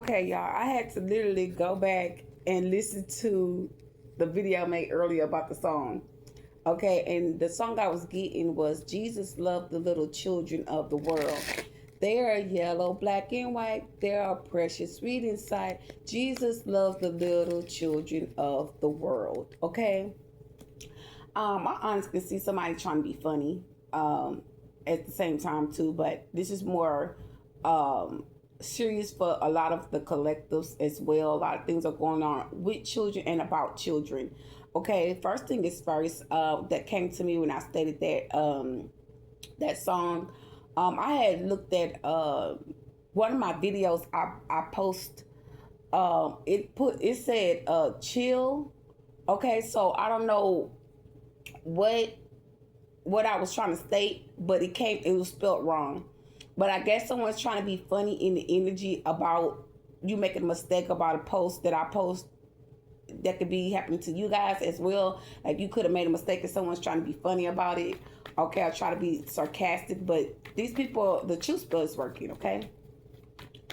Okay, y'all, I had to literally go back and listen to the video I made earlier about the song. Okay, and the song I was getting was Jesus loved the little children of the world. They are yellow, black, and white. They are precious, sweet inside. Jesus loves the little children of the world. Okay. I honestly see somebody trying to be funny at the same time too, but this is more um, serious for a lot of the collectives as well. A lot of things are going on with children and about children. Okay, first thing is first that came to me when I stated that song. I had looked at one of my videos I post. It said chill. Okay, so I don't know what what I was trying to state, but it was spelled wrong. But I guess someone's trying to be funny in the energy about you making a mistake about a post that I post that could be happening to you guys as well. Like you could have made a mistake and someone's trying to be funny about it. Okay, I try to be sarcastic, but these people, the truth spell is working, okay?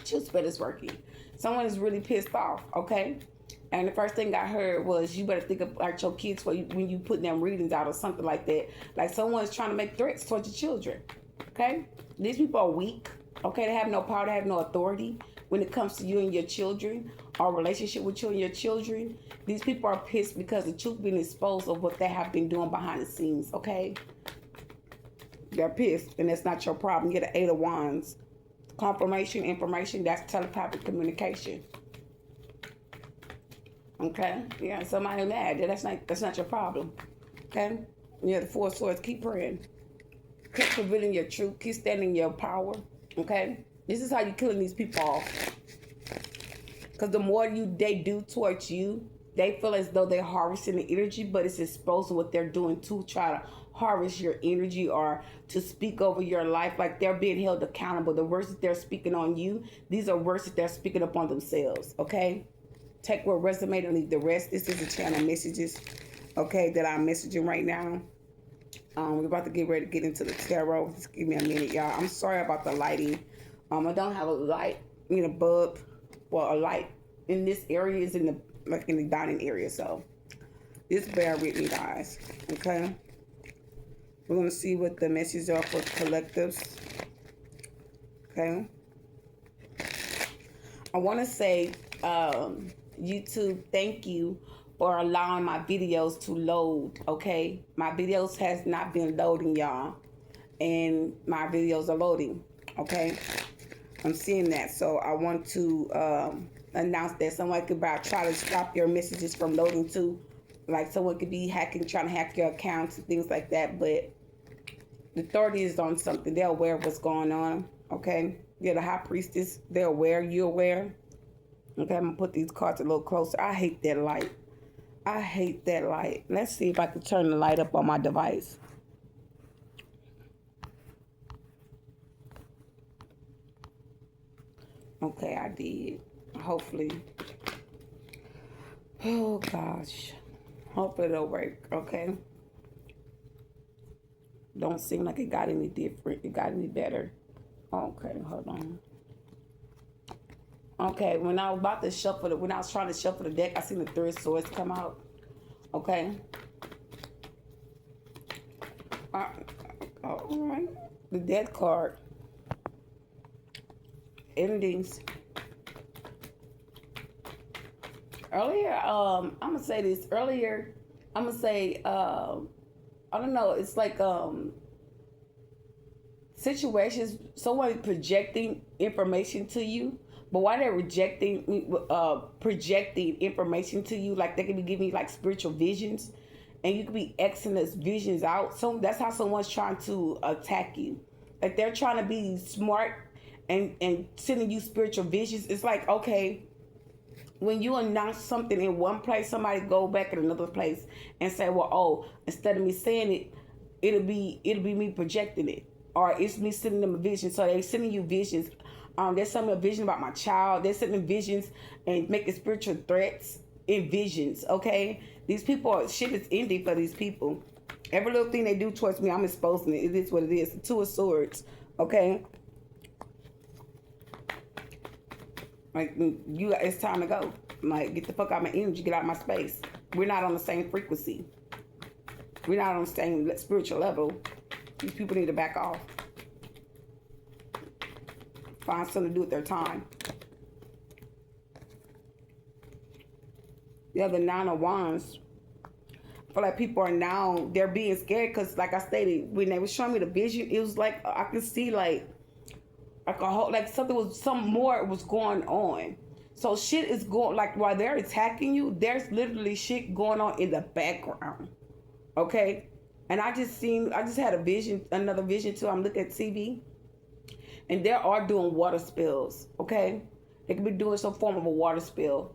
Truth spell is working. Someone is really pissed off, okay? And the first thing I heard was you better think about your kids when you put them readings out or something like that. Like someone's trying to make threats towards your children. Okay? These people are weak. Okay? They have no power, they have no authority when it comes to you and your children or relationship with you and your children. These people are pissed because the truth being exposed of what they have been doing behind the scenes. Okay? They're pissed, and that's not your problem. You get an 8 of Wands. Confirmation, information, that's telepathic communication. Okay, yeah, somebody mad. That's not your problem. Okay, yeah, the 4 of Swords. Keep praying. Keep revealing your truth. Keep standing your power. Okay, this is how you're killing these people off. Because the more they do towards you, they feel as though they're harvesting the energy, but it's exposing what they're doing to try to harvest your energy or to speak over your life. Like they're being held accountable. The words that they're speaking on you, these are words that they're speaking upon themselves. Okay. Take what resonated and leave the rest. This is the channel messages, okay, that I'm messaging right now. We're about to get ready to get into the tarot. Just give me a minute, y'all. I'm sorry about the lighting. I don't have a light, bulb, well, a light in this area is in the dining area. So just bear with me, guys. Okay. We're gonna see what the messages are for collectives. Okay. I want to say, YouTube, thank you for allowing my videos to load. Okay, my videos has not been loading, y'all, and my videos are loading. Okay, I'm seeing that, so I want to announce that someone could try to stop your messages from loading too. Like someone could be trying to hack your accounts and things like that. But the authority is on something. They're aware of what's going on. Okay, you're the high priestess. They're aware. You're aware. Okay, I'm gonna put these cards a little closer. I hate that light. I hate that light. Let's see if I can turn the light up on my device. Okay, I did. Hopefully. Oh gosh. Hopefully it'll work. Okay. Don't seem like it got any different. It got any better. Okay, hold on. Okay, when I was trying to shuffle the deck, I seen the 3 of Swords come out. Okay. All right. The Death card. Endings. Earlier, I'm gonna say this. Earlier, I'm gonna say, I don't know. It's like situations. Someone projecting information to you. But why they're projecting information to you, like they could be giving you like spiritual visions, and you could be Xing those visions out. So that's how someone's trying to attack you. Like they're trying to be smart and sending you spiritual visions. It's like, okay, when you announce something in one place, somebody go back in another place and say, well, oh, instead of me saying it, it'll be me projecting it, or it's me sending them a vision. So they're sending you visions. They're sending a vision about my child. They're sending visions and making spiritual threats in visions, okay? These people, shit is ending for these people. Every little thing they do towards me, I'm exposing it. It is what it is. The 2 of Swords, okay? Like, it's time to go. Like, get the fuck out of my energy, get out of my space. We're not on the same frequency. We're not on the same spiritual level. These people need to back off. Find something to do with their time. The other 9 of Wands. I feel like people are now, they're being scared because, like I stated, when they were showing me the vision, it was like, I could see like a whole, like some more was going on. So shit is going, like while they're attacking you, there's literally shit going on in the background. Okay? And I just had a vision, another vision too. I'm looking at TV. And they are doing water spills. Okay? They could be doing some form of a water spill.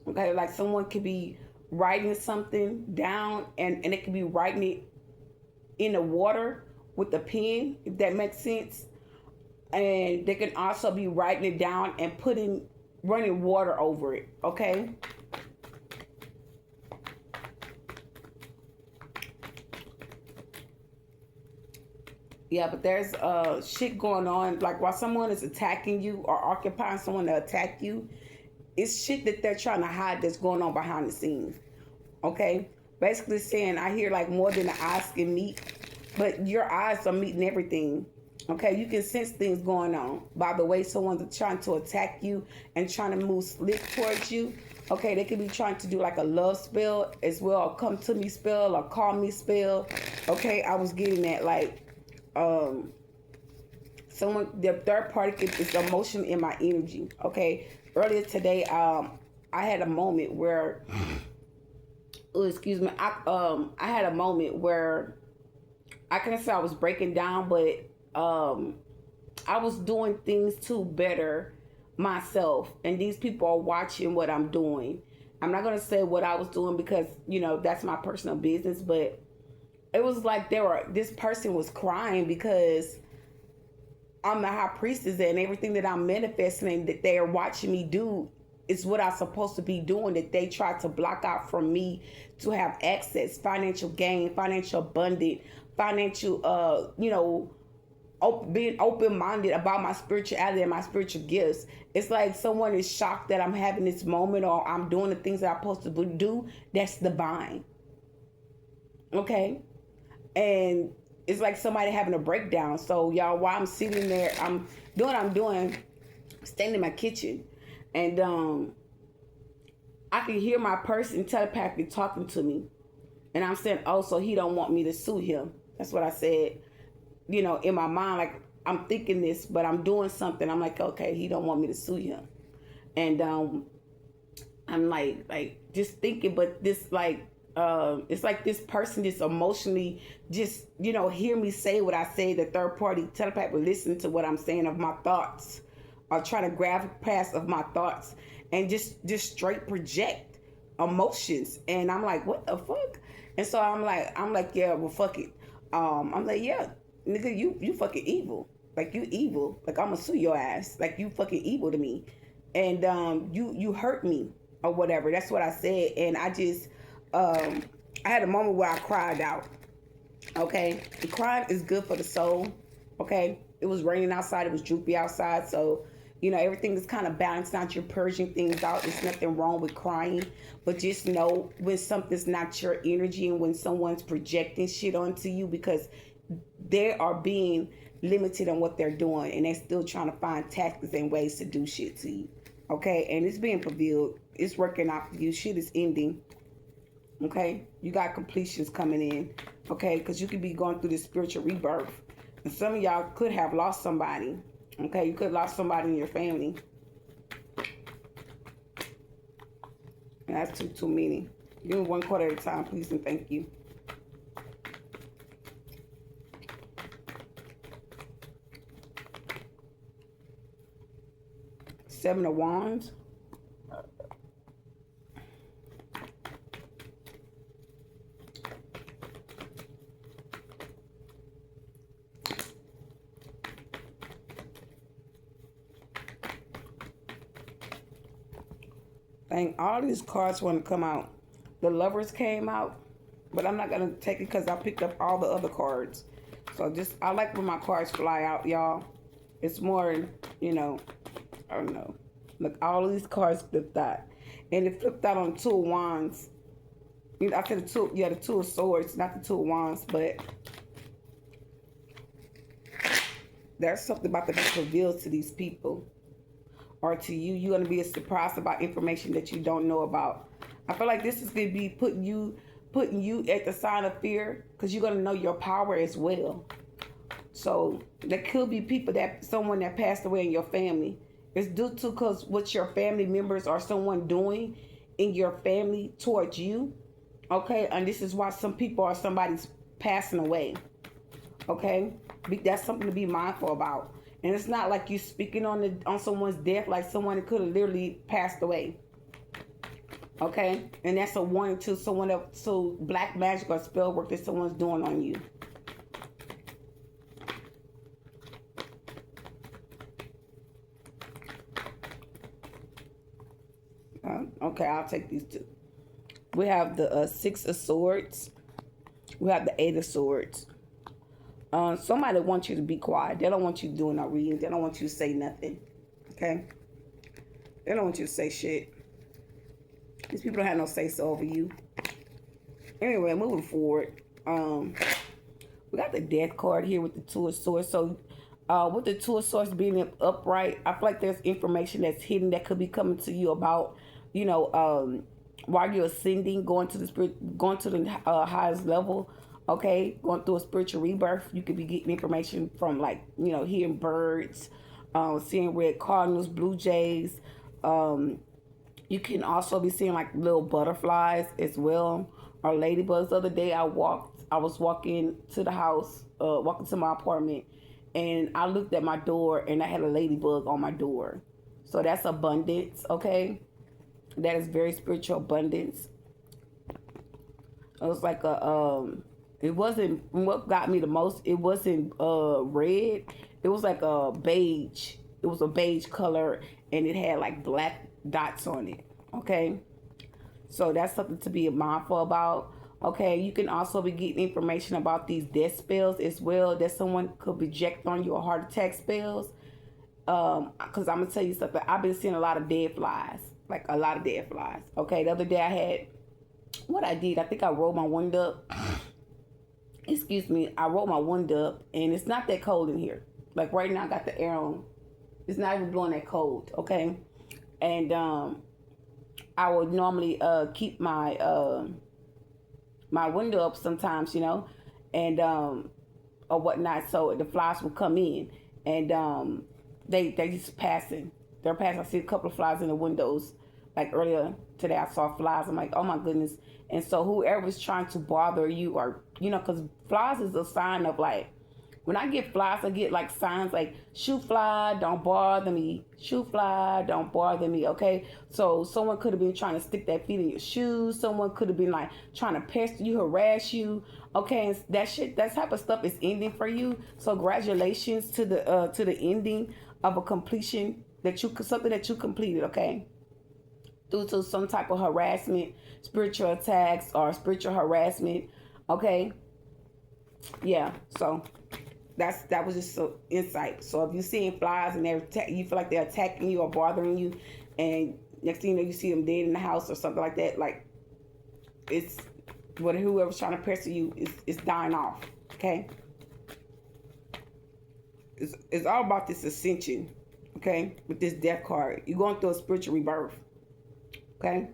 Okay? Like someone could be writing something down and it could be writing it in the water with a pen, if that makes sense. And they can also be writing it down and running water over it. Okay? Yeah, but there's shit going on. Like while someone is attacking you or occupying someone to attack you, it's shit that they're trying to hide that's going on behind the scenes. Okay? Basically saying, I hear like more than the eyes can meet, but your eyes are meeting everything. Okay? You can sense things going on by the way someone's trying to attack you and trying to move slick towards you. Okay? They could be trying to do like a love spell as well, a come to me spell or call me spell. Okay? I was getting that like, someone, the third party is emotion in my energy. Okay? Earlier today, I had a moment where, I had a moment where I couldn't say I was breaking down, but I was doing things to better myself, and these people are watching what I'm doing. I'm not gonna say what I was doing because that's my personal business, but it was like this person was crying because I'm the high priestess and everything that I'm manifesting and that they are watching me do is what I'm supposed to be doing, that they try to block out from me to have access, financial gain, financial abundance, financial, being open-minded about my spirituality and my spiritual gifts. It's like someone is shocked that I'm having this moment or I'm doing the things that I'm supposed to do. That's divine. Okay? And it's like somebody having a breakdown. So y'all, while I'm sitting there, I'm doing, standing in my kitchen, and I can hear my person telepathically talking to me, and I'm saying, oh, so he don't want me to sue him. That's what I said. In my mind, like I'm thinking this, but I'm doing something. I'm like, okay, he don't want me to sue him, and I'm like just thinking, but this like. It's like this person just emotionally just, hear me say what I say. The third party telepath will listen to what I'm saying of my thoughts or trying to grab past of my thoughts and just straight project emotions. And I'm like, what the fuck? And so I'm like, yeah, well, fuck it. I'm like, yeah, nigga, you fucking evil. Like, you evil. Like, I'm gonna sue your ass. Like, you fucking evil to me. And you hurt me or whatever. That's what I said. And I just... I had a moment where I cried out. Okay? The crying is good for the soul. Okay? It was raining outside. It was droopy outside. So, everything is kind of balanced out. You're purging things out. There's nothing wrong with crying. But just know when something's not your energy and when someone's projecting shit onto you because they are being limited on what they're doing and they're still trying to find tactics and ways to do shit to you. Okay? And it's being revealed. It's working out for you. Shit is ending. Okay, you got completions coming in. Okay, because you could be going through this spiritual rebirth, and some of y'all could have lost somebody. Okay, you could have lost somebody in your family. And that's too many. Give me 1 quarter at a time, please, and thank you. Seven of Wands. Dang, all these cards want to come out. The Lovers came out, but I'm not going to take it because I picked up all the other cards. So I like when my cards fly out, y'all. It's more, I don't know. Look, all of these cards flipped out. And it flipped out on Two of Wands. I said the Two of Swords, not the Two of Wands, but there's something about to be revealed to these people. Or to you. You're going to be surprised about information that you don't know about. I feel like this is going to be putting you at the sign of fear, because you're going to know your power as well. So there could be someone that passed away in your family. It's due to because what your family members or someone doing in your family towards you. Okay, and this is why some people or somebody's passing away. Okay, that's something to be mindful about. And it's not like you speaking on someone's death, like someone could have literally passed away. Okay, and that's a warning to someone else, so black magic or spell work that someone's doing on you. Okay, I'll take these two. We have the Six of Swords. We have the Eight of Swords. Somebody wants you to be quiet. They don't want you doing no reading. They don't want you to say nothing. Okay? They don't want you to say shit. These people don't have no say-so over you. Anyway, moving forward. We got the Death card here with the Two of Swords. So, with the Two of Swords being upright, I feel like there's information that's hidden that could be coming to you about, while you're ascending, going to the highest level. Okay, going through a spiritual rebirth, you could be getting information from, like, hearing birds, seeing red cardinals, blue jays. You can also be seeing like little butterflies as well, or ladybugs. The other day I was walking to the house, walking to my apartment, and I looked at my door and I had a ladybug on my door. So that's abundance, okay? That is very spiritual abundance. It was like it wasn't, what got me the most, it wasn't red. It was like a beige. It was a beige color, and it had like black dots on it. Okay, so that's something to be mindful about. Okay, you can also be getting information about these death spells as well, that someone could project on you, or heart attack spells. Because I'm gonna tell you something, I've been seeing a lot of dead flies, like a lot of dead flies. Okay, the other day I think I rolled my window up. Excuse me, I rolled my window up, and it's not that cold in here. Like right now I got the air on. It's not even blowing that cold, okay? And I would normally keep my my window up sometimes, and or whatnot, so the flies will come in, and they just passing. They're passing. I see a couple of flies in the windows. Like earlier today, I saw flies. I'm like, oh my goodness. And so whoever's trying to bother you, or because flies is a sign of, like, when I get flies, I get like signs like, shoe fly, don't bother me. Shoe fly, don't bother me, okay? So someone could have been trying to stick their feet in your shoes. Someone could have been like trying to pester you, harass you, okay? And that type of stuff is ending for you. So congratulations to the ending of a completion, something that you completed, okay? Due to some type of harassment, spiritual attacks, or spiritual harassment, okay? Yeah, so that was just some insight. So if you're seeing flies and you feel like they're attacking you or bothering you, and next thing you know, you see them dead in the house or something like that, like, it's whoever's trying to pester you is dying off, okay? It's all about this ascension, okay? With this Death card, you're going through a spiritual rebirth, okay?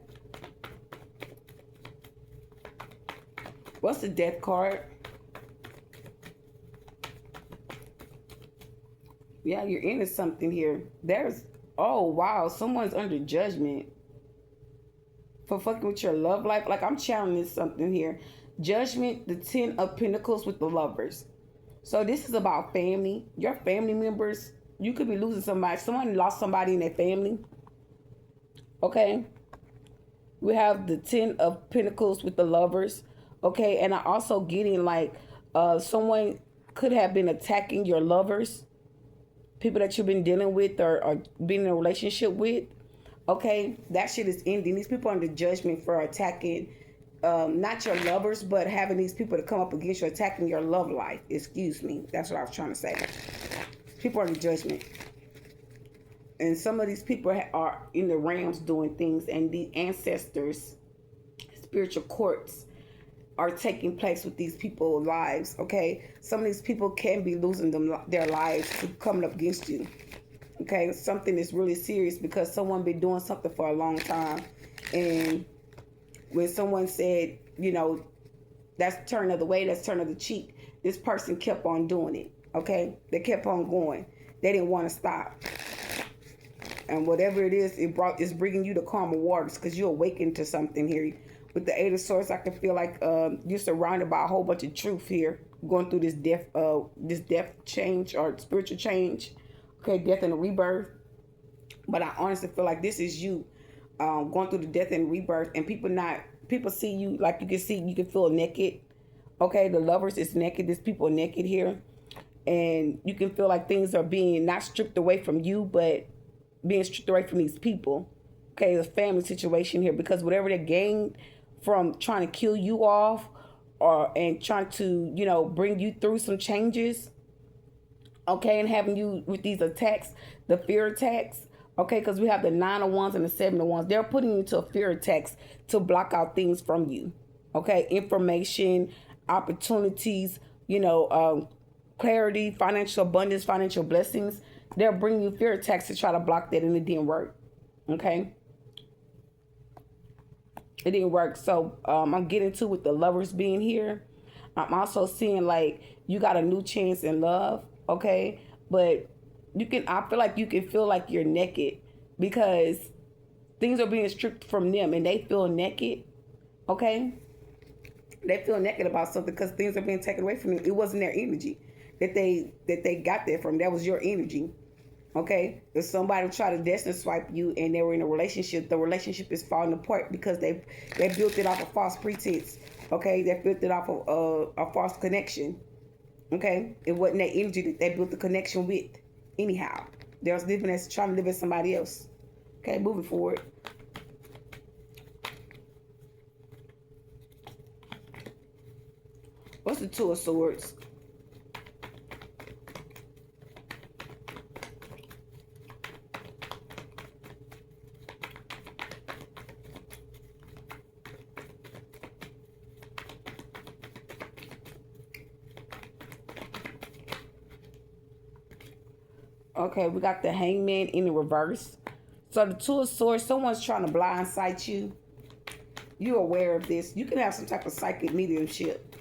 What's the Death card? Yeah, you're into something here. Oh wow, someone's under judgment for fucking with your love life. Like, I'm challenging something here. Judgment, the 10 of Pentacles with the Lovers. So this is about family. Your family members, you could be losing somebody. Someone lost somebody in their family. Okay. We have the 10 of Pentacles with the Lovers. Okay, and I also getting like someone could have been attacking your lovers. People that you've been dealing with, or being in a relationship with, okay, that shit is ending. These people are under judgment for attacking, not your lovers, but having these people to come up against you, attacking your love life. Excuse me. That's what I was trying to say. People are under judgment. And some of these people are in the realms doing things, and the ancestors, spiritual courts are taking place with these people's lives. Okay, some of these people can be losing their lives to coming up against you. Okay, something is really serious because someone been doing something for a long time, and when someone said, that's turn of the way, that's turn of the cheek, this person kept on doing it. Okay, they kept on going. They didn't want to stop. And whatever it is, it's bringing you to calmer waters because you're awakened to something here. With the Eight of Swords, I can feel like you're surrounded by a whole bunch of truth here, going through this death change or spiritual change. Okay, death and rebirth. But I honestly feel like this is you going through the death and rebirth, and people see you like you can feel naked. Okay, the lovers is naked. There's people naked here, and you can feel like things are being not stripped away from you, but being stripped away from these people. Okay, the family situation here, because whatever they gained from trying to kill you off and trying to bring you through some changes, okay, and having you with these attacks, the fear attacks, okay, because we have the 9 of Wands and the 7 of Wands. They're putting you to a fear attacks to block out things from you, okay, information, opportunities, clarity, financial abundance, financial blessings. They're bringing you fear attacks to try to block that, and it didn't work. Okay, it didn't work. So I'm getting to with the lovers being here. I'm also seeing like you got a new chance in love. Okay, but I feel like you can feel like you're naked because things are being stripped from them, and they feel naked. Okay, they feel naked about something because things are being taken away from them. It wasn't their energy that they got that from. That was your energy. Okay, if somebody tried to destiny swipe you and they were in a relationship, the relationship is falling apart because they built it off of false pretense. Okay, they built it off of a false connection. Okay, it wasn't that energy that they built the connection with. Anyhow, they was living as trying to live as somebody else. Okay, moving forward. What's the Two of Swords? Okay, we got the Hangman in the reverse. So the Two of Swords, someone's trying to blindside you. You're aware of this. You can have some type of psychic mediumship.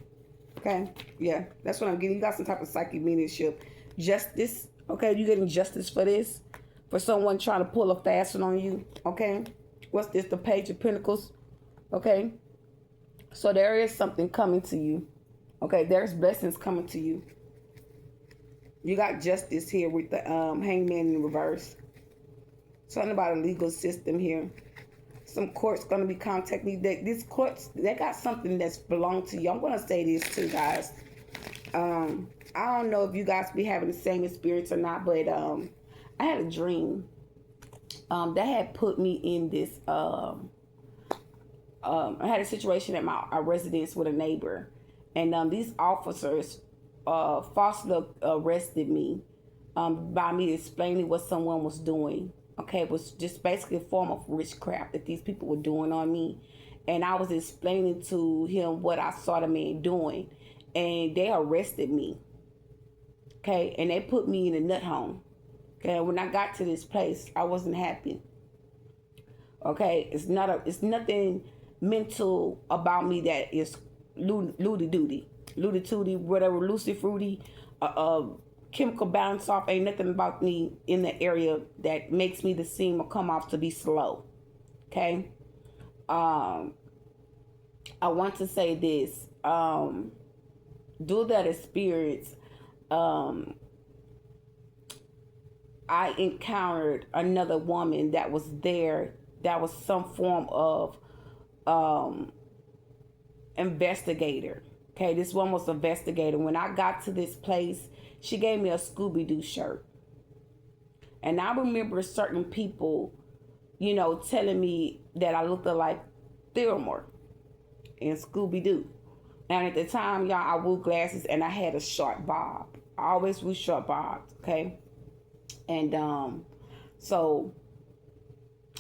Okay, yeah, that's what I'm getting. You got some type of psychic mediumship. Justice, okay, you getting justice for this. For someone trying to pull a fast one on you, okay. What's this? The Page of Pentacles, okay. So there is something coming to you. Okay, there's blessings coming to you. You got justice here with the Hangman in reverse. Something about a legal system here. Some court's going to be contacting you. These courts, they got something that's belonged to you. I'm going to say this too, guys. I don't know if you guys be having the same experience or not, but I had a dream that had put me in this. I had a situation at my residence with a neighbor, and these officers falsely arrested me by me explaining what someone was doing. Okay, it was just basically a form of witchcraft that these people were doing on me. And I was explaining to him what I saw the man doing. And they arrested me. Okay, and they put me in a nut home. Okay, when I got to this place, I wasn't happy. Okay, it's nothing mental about me that is looty-tooty, whatever, loosey-fruity, chemical bounce off. Ain't nothing about me in the area that makes me to seem or come off to be slow. Okay, I want to say this. Due to that experience, I encountered another woman that was there. That was some form of investigator. Okay, this one was an investigator. When I got to this place, she gave me a Scooby-Doo shirt. And I remember certain people, telling me that I looked like Thelma in Scooby-Doo. And at the time, y'all, I wore glasses and I had a short bob. I always wore short bobs, okay? And So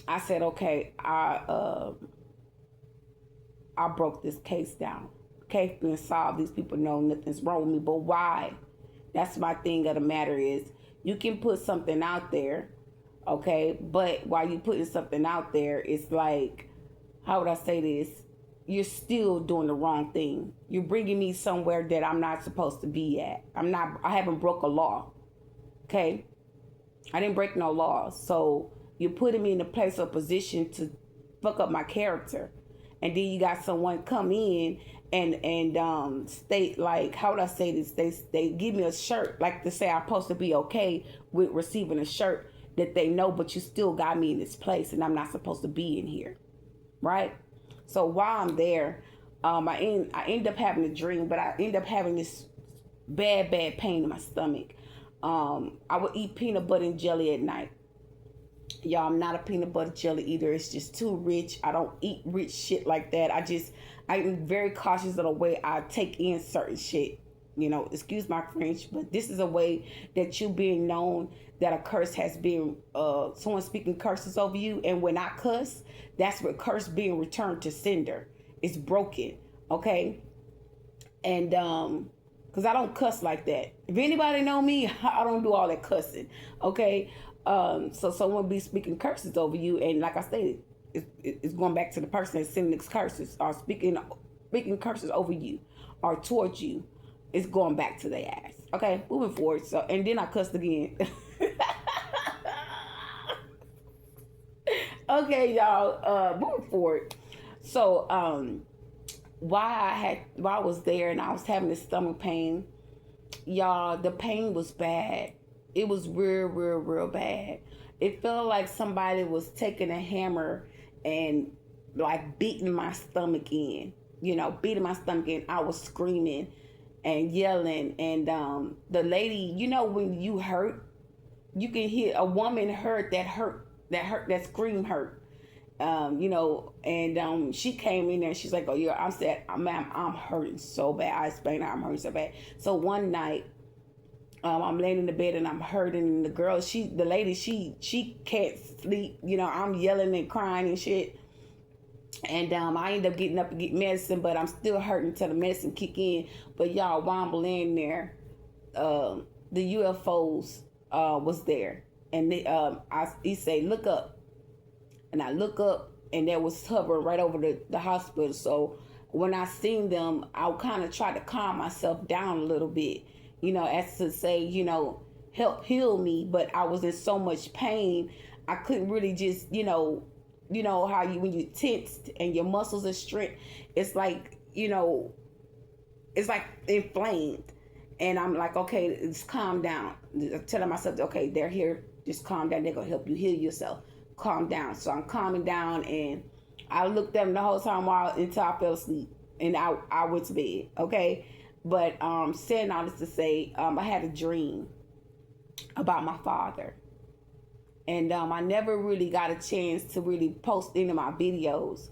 I said, okay, I broke this case down. Case being solved. These people know nothing's wrong with me. But why? That's my thing of the matter is you can put something out there, okay? But while you putting something out there, it's like, how would I say this? You're still doing the wrong thing. You're bringing me somewhere that I'm not supposed to be at. I haven't broke a law, okay? I didn't break no laws. So you're putting me in a place or position to fuck up my character. And then you got someone come in and state, like, how would I say this? They give me a shirt, like to say I'm supposed to be okay with receiving a shirt that they know, but you still got me in this place and I'm not supposed to be in here, right? So while I'm there, I end up having a dream, but I end up having this bad pain in my stomach. I would eat peanut butter and jelly at night. Y'all, I'm not a peanut butter jelly eater. It's just too rich. I don't eat rich shit like that. I'm very cautious of the way I take in certain shit. You know, excuse my French, but this is a way that you being known that a curse has been, someone speaking curses over you. And when I cuss, that's what curse being returned to sender. It's broken, okay? And, because I don't cuss like that. If anybody know me, I don't do all that cussing, okay? So someone be speaking curses over you, and like I stated, it's going back to the person that's sending these curses or speaking curses over you or towards you. It's going back to their ass. Okay, moving forward. So, and then I cussed again. Okay, y'all. Moving forward. So, while I was there and I was having this stomach pain, y'all, the pain was bad. It was real bad. It felt like somebody was taking a hammer and like beating my stomach in. You know, beating my stomach in. I was screaming and yelling, and the lady, you know, when you hurt, you can hear a woman that scream hurt. You know, and she came in there and she's like, oh yeah, I said, ma'am, I'm hurting so bad. I explained how I'm hurting so bad. So one night, I'm laying in the bed and I'm hurting, and the lady, she can't sleep. You know, I'm yelling and crying and shit. And I end up getting up and get medicine, but I'm still hurting till the medicine kick in. But y'all, while I'm laying there, the UFOs was there, and he say, look up, and I look up, and they was hovering right over the hospital. So when I seen them, I kind of tried to calm myself down a little bit, you know, as to say, you know, help heal me. But I was in so much pain, I couldn't really just, you know how when you tensed and your muscles are strength, it's like, you know, it's like inflamed. And I'm like, okay, just calm down. I'm telling myself, okay, they're here, just calm down. They're gonna help you heal yourself. Calm down. So I'm calming down, and I looked at them the whole time until I fell asleep, and I went to bed. Okay, but saying all this to say, I had a dream about my father. And I never really got a chance to really post any of my videos.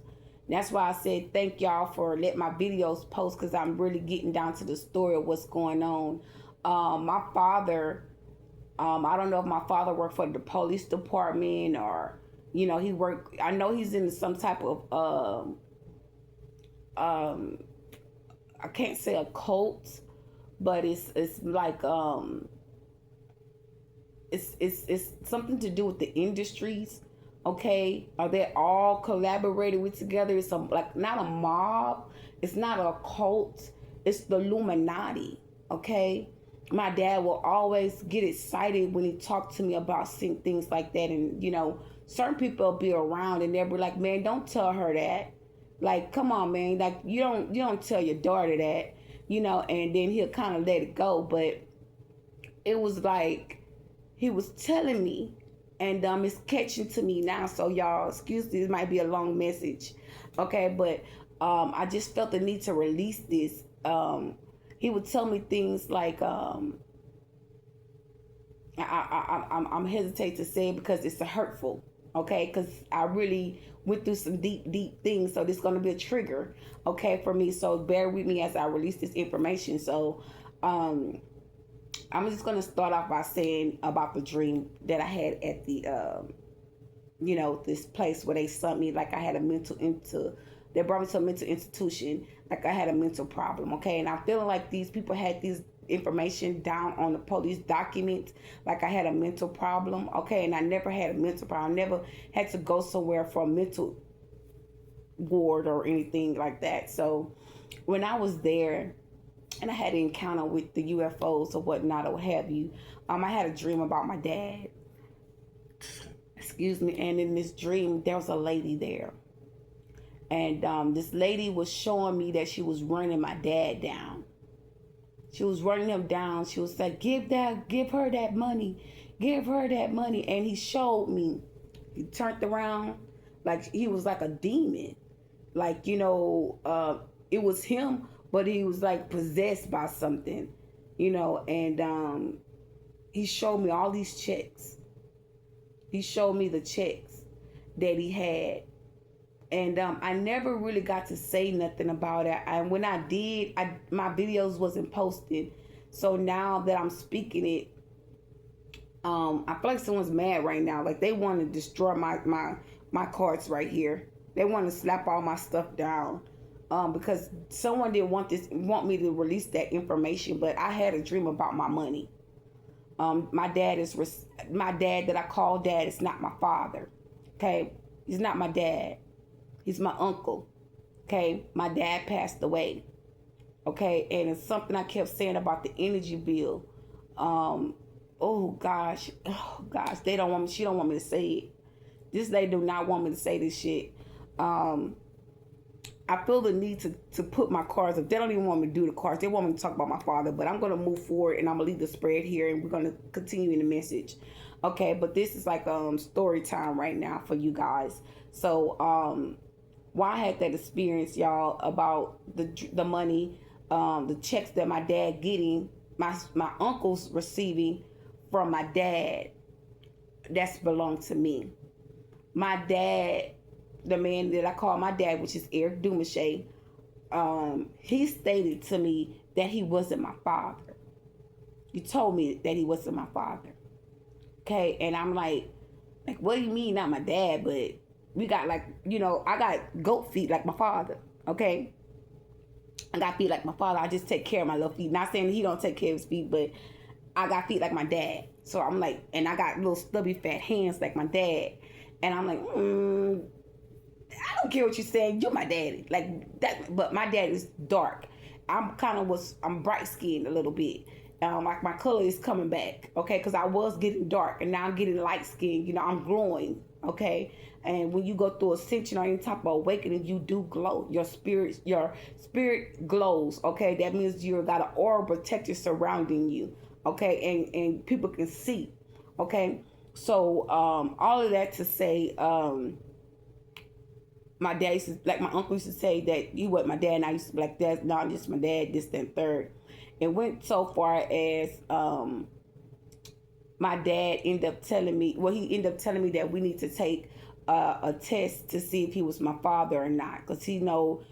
That's why I said thank y'all for letting my videos post, because I'm really getting down to the story of what's going on. My father, I don't know if my father worked for the police department or, you know, he worked. I know he's in some type of, I can't say a cult, but it's like, it's something to do with the industries, okay? Are they all collaborated with together? It's like not a mob, it's not a cult, it's the Illuminati, okay? My dad will always get excited when he talked to me about seeing things like that, and you know, certain people will be around and they'll be like, man, don't tell her that. Like, come on, man, like you don't tell your daughter that, you know, and then he'll kind of let it go. But it was like he was telling me, and it's catching to me now. So y'all, excuse me, this might be a long message, okay? But I just felt the need to release this. He would tell me things like, I'm hesitate to say it because it's hurtful, okay? Because I really went through some deep things, so this is gonna be a trigger, okay, for me. So bear with me as I release this information. So I'm just gonna start off by saying about the dream that I had at the this place where they sent me like I had a they brought me to a mental institution like I had a mental problem, okay? And I'm feeling like these people had this information down on the police documents like I had a mental problem, okay? And I never had a mental problem. I never had to go somewhere for a mental ward or anything like that. So when I was there and I had an encounter with the UFOs or whatnot or what have you, I had a dream about my dad. Excuse me. And in this dream, there was a lady there. And this lady was showing me that she was running my dad down. She was running him down. She was like, give her that money. Give her that money. And he showed me. He turned around like he was like a demon. Like, it was him, but he was like possessed by something, and he showed me all these checks. He showed me the checks that he had. And I never really got to say nothing about it. And when I did, my videos wasn't posted. So now that I'm speaking it, I feel like someone's mad right now. Like they want to destroy my cards right here. They want to slap all my stuff down. Because someone didn't want me to release that information, but I had a dream about my money. My dad that I call dad is not my father. Okay, he's not my dad. He's my uncle. Okay, my dad passed away. Okay, and it's something I kept saying about the energy bill. Oh gosh, they don't want me. She don't want me to say it. This lady do not want me to say this shit. I feel the need to put my cards up. They don't even want me to do the cards. They want me to talk about my father, but I'm going to move forward and I'm going to leave the spread here and we're going to continue in the message. Okay, but this is like story time right now for you guys. So why I had that experience, y'all, about the money, the checks that my dad getting, my uncle's receiving from my dad, that's belonged to me. My dad, the man that I call my dad, which is Eric Dumache, he stated to me that he wasn't my father. He told me that he wasn't my father. Okay, and I'm like, what do you mean not my dad? But we got I got goat feet like my father. Okay, I got feet like my father. I just take care of my little feet. Not saying he don't take care of his feet, but I got feet like my dad. So I'm like, and I got little stubby fat hands like my dad. And I'm like, I don't care what you're saying. You're my daddy. Like that, but my dad is dark. I'm bright skinned a little bit. Like my color is coming back. Okay, because I was getting dark and now I'm getting light skinned. I'm glowing. Okay, and when you go through ascension or any type of awakening, you do glow. Your spirit glows. Okay, that means you got an aura protector surrounding you. Okay, and people can see. Okay, so all of that to say, my dad used to, like my uncle used to say that you wasn't my dad, and I used to be like, that's not just my dad, this, that, and third. It went so far as my dad ended up telling me, he ended up telling me that we need to take a test to see if he was my father or not, because he know,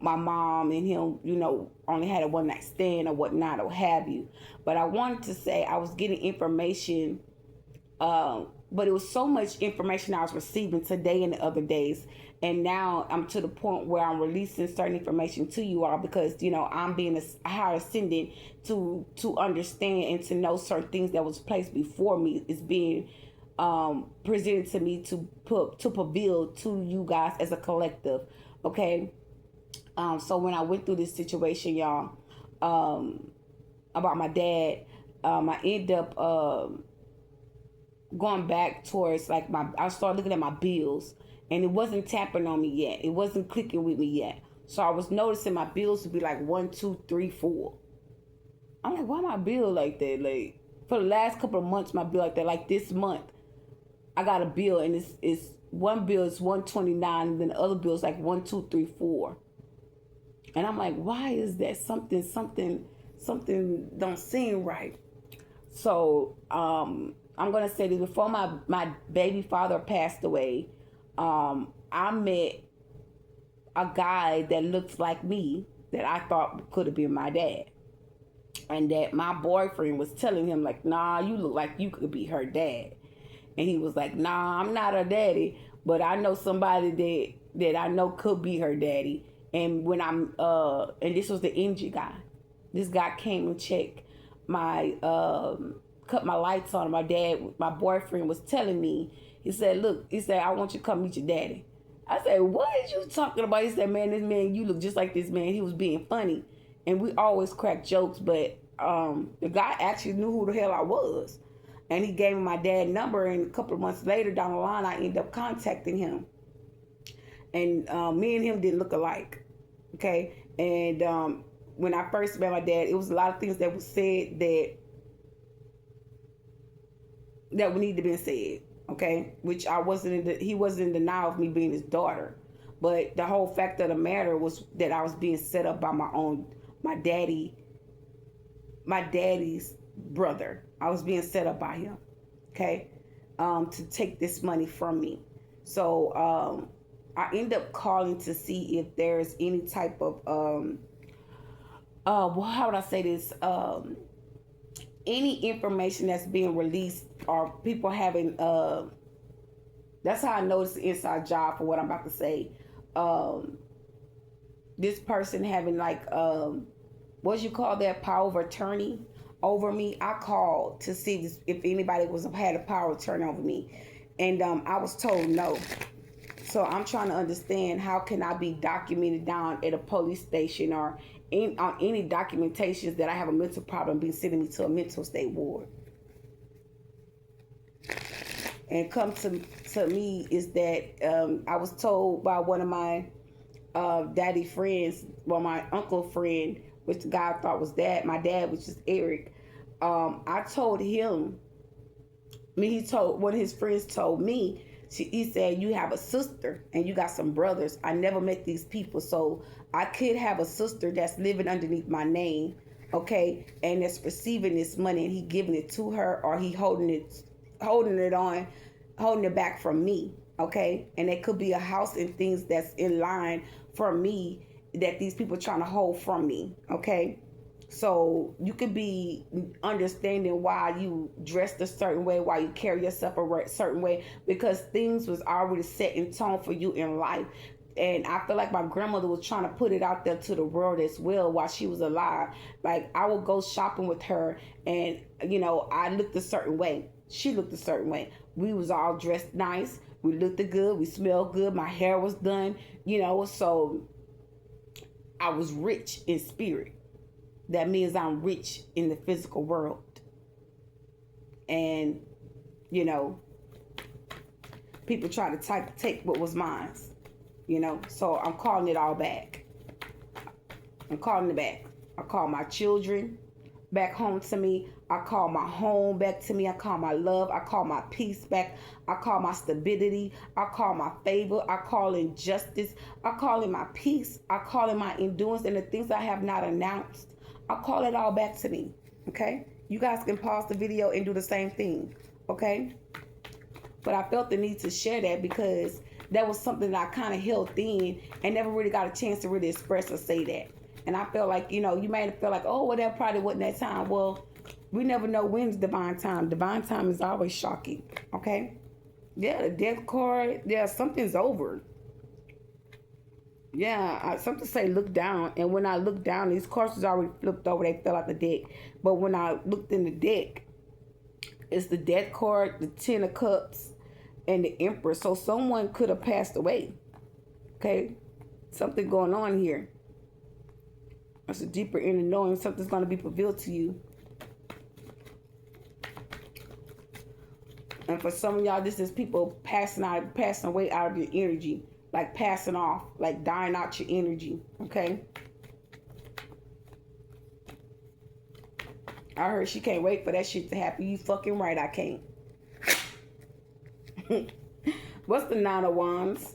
my mom and him, only had a one night stand or whatnot or have you. But I wanted to say I was getting information, but it was so much information I was receiving today and the other days. And now I'm to the point where I'm releasing certain information to you all because, I'm being a higher ascendant to understand and to know certain things that was placed before me is being presented to me to reveal to you guys as a collective. Okay. So when I went through this situation, y'all, about my dad, I ended up going back towards I started looking at my bills. And it wasn't tapping on me yet. It wasn't clicking with me yet. So I was noticing my bills would be like 1, 2, 3, 4. I'm like, why my bill like that? Like for the last couple of months, my bill like that. Like this month, I got a bill and it's one bill is 129, and then the other bill is like 1, 2, 3, 4. And I'm like, why is that? Something don't seem right. So I'm gonna say this: before my baby father passed away, I met a guy that looks like me that I thought could have been my dad. and that my boyfriend was telling him like, nah, you look like you could be her dad. And he was like, nah, I'm not her daddy, but I know somebody that I know could be her daddy. And when and this was the energy guy. This guy came and checked my cut my lights on. My boyfriend was telling me, he said, look, he said, I want you to come meet your daddy. I said, what is you talking about? He said, man, this man, you look just like this man. He was being funny. And we always crack jokes, but the guy actually knew who the hell I was. And he gave me my dad's number, and a couple of months later down the line, I ended up contacting him. And me and him didn't look alike, okay? And when I first met my dad, it was a lot of things that was said that would need to be said, okay? Which he wasn't in denial of me being his daughter. But the whole fact of the matter was that I was being set up by my daddy's brother. I was being set up by him, okay, to take this money from me. So I end up calling to see if there's any type of how would I say this? Any information that's being released or people having that's how I know it's an inside job for what I'm about to say. This person having like what you call that, power of attorney over me. I called to see if anybody had a power of attorney over me, and I was told no. So I'm trying to understand, how can I be documented down at a police station or on any documentations that I have a mental problem being sending me to a mental state ward. And come to me is that I was told by one of my daddy friends, well, my uncle friend, which the guy I thought was dad, my dad, which is Eric. I told him, one of his friends told me, he said, you have a sister and you got some brothers. I never met these people, so I could have a sister that's living underneath my name, okay, and that's receiving this money, and he giving it to her, or he holding it back from me, okay? And it could be a house and things that's in line for me that these people are trying to hold from me, okay? So you could be understanding why you dressed a certain way, why you carry yourself a certain way, because things was already set in tone for you in life. And I feel like my grandmother was trying to put it out there to the world as well while she was alive. Like, I would go shopping with her, and I looked a certain way, she looked a certain way. We was all dressed nice, we looked good, we smelled good, my hair was done, so I was rich in spirit. That means I'm rich in the physical world. And, people try to take what was mine, So I'm calling it all back. I'm calling it back. I call my children back home to me. I call my home back to me. I call my love. I call my peace back. I call my stability. I call my favor. I call in justice. I call in my peace. I call in my endurance and the things I have not announced. I call it all back to me. Okay? You guys can pause the video and do the same thing. Okay? But I felt the need to share that because that was something that I kind of held in and never really got a chance to really express or say that. And I felt like, you may feel like, oh, well, that probably wasn't that time. Well, we never know when's divine time. Divine time is always shocking. Okay? Yeah, the death card, yeah, something's over. Yeah, something say look down. And when I looked down, these cards was already flipped over. They fell out the deck. But when I looked in the deck, it's the death card, the 10 of cups, and the Emperor. So someone could have passed away. Okay? Something going on here. It's a deeper inner knowing. Something's going to be revealed to you. And for some of y'all, this is people passing away out of your energy. Like passing off, like dying out your energy, okay? I heard she can't wait for that shit to happen. You fucking right, I can't. What's the 9 of Wands?